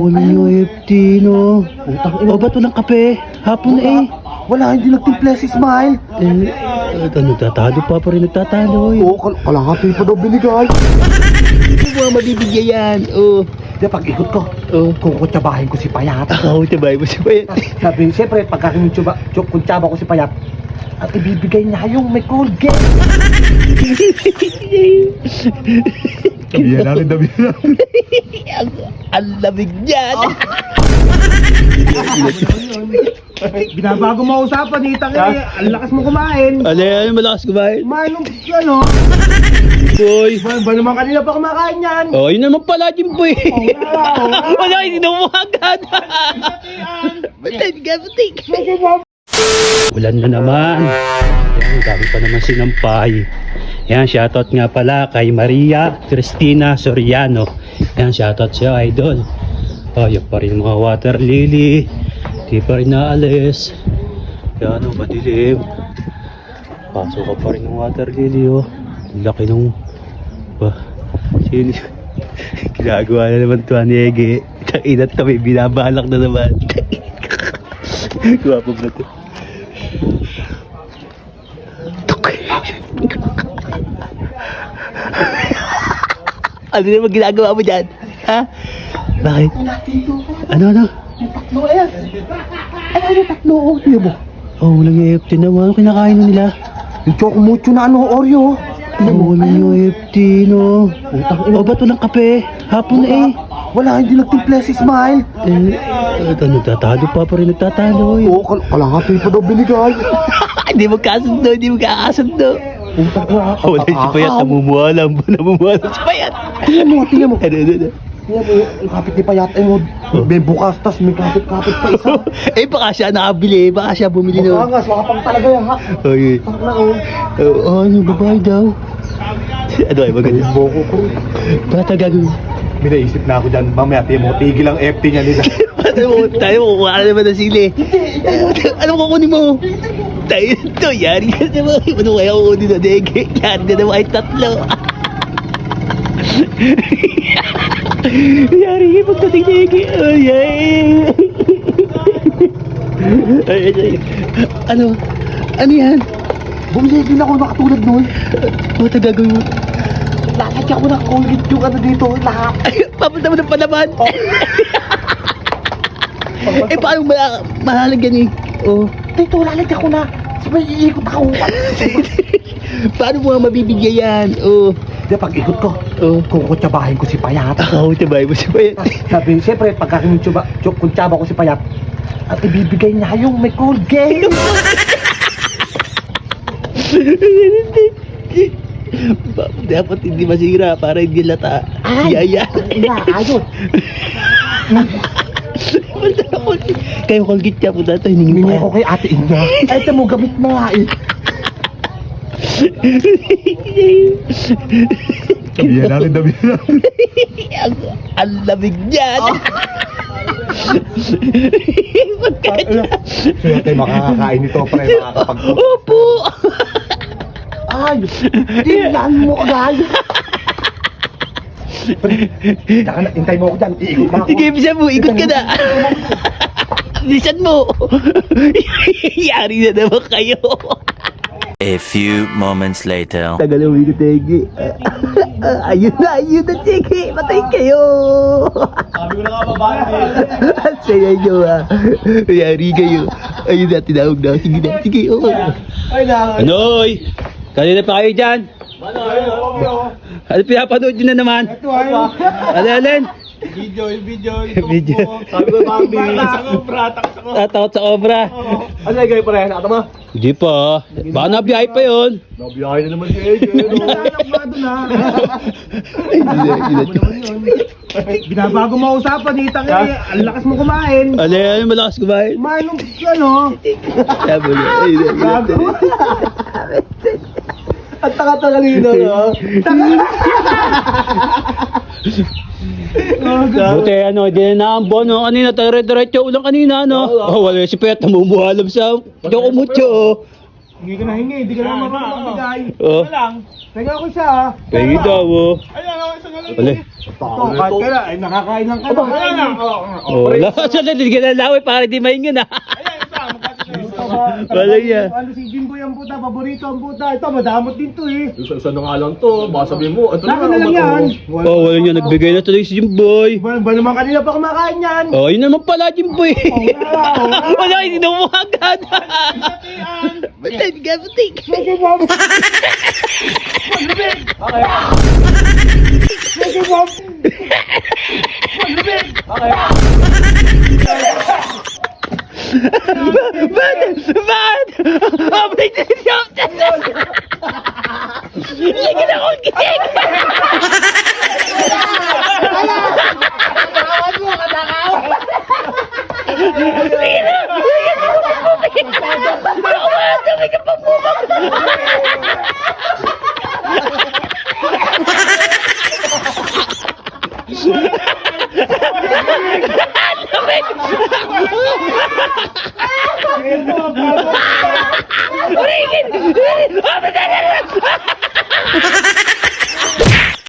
Wala yung AFT, no? O, ba't walang kape? Hapon na eh. Wala, hindi nagtimpla si Smile. Nagtatalo pa rin nagtatalo eh. Oo, kalahati pa daw binigay. Hindi mo mabibigyan yan. Oh. Di, pag ikot ko, kukutsabahin ko si Payat. Ako, tabay mo si Payat. Sabi, siyempre, pagka kuntsaba ko si Payat, at ibibigay niya yung may Colgate. Dabihan natin. Ang lamig niyan. Binabago mo usapan, itang ang lakas mo kumain. Ano malakas kumain? Kumain ng ano? Boy. Ba naman kanina pa kumakain yan? Oh, yun naman pala, Jimboy. Wala, hindi na umagad. Batik. Ulan na naman. Yan, dami pa naman sinampay. Yan, shoutout nga pala kay Maria Cristina Soriano. Yan, shoutout siya, idol. Oh, yung pa rin mga water lily. Di pa rin naalis. Yan, oh, madilim. Pasok ka pa rin ng water lily, oh. Laki nung... Sino? Ginagawa na naman ito, Ege. Inat kami, binabalak na naman. Guwapog na ito. Ano naman ginagawa mo dyan? Ha? Bakit? Ano? Taklo eh. Ano taklo? Tiyo mo. Oh, walang AFT naman. Ano kinakain na nila? Yung choco-mucho na ano, Oreo. Wala yung AFT, no? O, ba't walang kape? Hapon na eh. Wala, hindi nagtimpla si Smile. Nagtatalo pa rin nagtatalo eh. Oo, kalahati pa daw binigay. Hindi magkakasundo. Putak na. Wala si Payat, namumuhalam si Payat. Tingnan mo. Ano? Tingnan mo, yung kapit ni Payat ay mo. May bukas, tas may kapit pa isa. Eh baka siya nakabili, baka siya bumili Baka no. nga, swakapang talaga yan ha. Okay. Tak na oh. Ano, babae daw. Ano ay maganda? Boko ko. Bata gagawin. May naisip na ako dyan, mamaya tiyan mo, tigil ang FT niya nila. Tayo, kukuha ka naman ng sili. Ano kukunin mo? Tayo ito, yari ka naman. Ano kaya kukunin na dege? Yari na naman ay tatlo. Yari ka pagdating dege. Ay. Ano? Ano yan? Bumili din ako nakatulad nun. Bata gagawin mo. Lalagyan ko na Colgate yung ano dito, lahat. Papunta mo ng palaban. Eh paano malalagyan eh? Oh. Dito, lalagyan ko na. Sabay, iikot ako. Paano mo mabibigyan yan? Oh. Di, pag ikot ko, kukutsabahin ko si Payat. Ako, tabay mo si Payat. Sabi, siyempre, pagka kuntsaba ko si Payat, at ibibigay niya yung may Colgate. Dapat hindi masira para hindi lata. Yaya. Ayun. Kayo Colgate ka po dito. Hindi ko kay ate Inya. Ay, ito mo, gamit mo nga eh. Dabihan natin. Ang lamig niyan. Kaya tayo makakakain nito, pre, makakapag... Opo. Ay, tingnan mo agad. Hintay mo ako dyan, iikot na ako. Sige, bisan mo, ikot ka na. Bisan mo. Yari na naman kayo. A few moments later. Tagal na uwi ko, Tegi. Ayun na, Tegi. Matay kayo. Sabi ko na nga babae. Ang saya nyo, ha. Yari kayo. Ayun na, tinawag na. Sige na, sige. Ay, na. Anoy! Kanina pa kayo dyan? Ano pinapanood nyo na naman? Ito, ayun. Alin? Video. Sabi ko, Bambi. Tatakot sa obra. Ano na gawin pa rin? Nakata mo? Hindi pa. Baka nabiyahe pa yun. Nabiyahe na naman si Ege. Nabiyahe na. Binabago mo usapan, itang eh. Ang lakas mo kumain. Ano malakas kumain? Kumain ng ano? Sabi ko, Gago. Ang taka-tagalino, no? Buti ano, di na naambon, no? Kanina, dire-diretso ulang kanina, no? Oh, wala si Pet, namumuhalab sa Choco Mucho, oh. Hindi ka nahingi, hindi ka naman marunong magbigay. Oh, Penga ko siya ha. pengi daw oh. Wala. Ito, kahit ka na, ay nakakain lang ka na. Oh, wala. Saan na, hindi ka nalaway para di mahingin ha. Wala yan. Ano si Jimboy ang puta, paborito ang puta. Ito, madamot din to eh. Isa na nga lang to, baka sabihin mo, ito Laki na lang yan. Oh, wala niya. Nagbigay na tuloy si Jimboy. Ba naman kanina pa kumakain yan? Oh, yun naman pala Jimboy. Wala, hindi na umagad. Batin ka, batin. Sige, ma'am. Sige, ma'am. Bakit? Oh, batin niya. Sige na akong gising. Ito,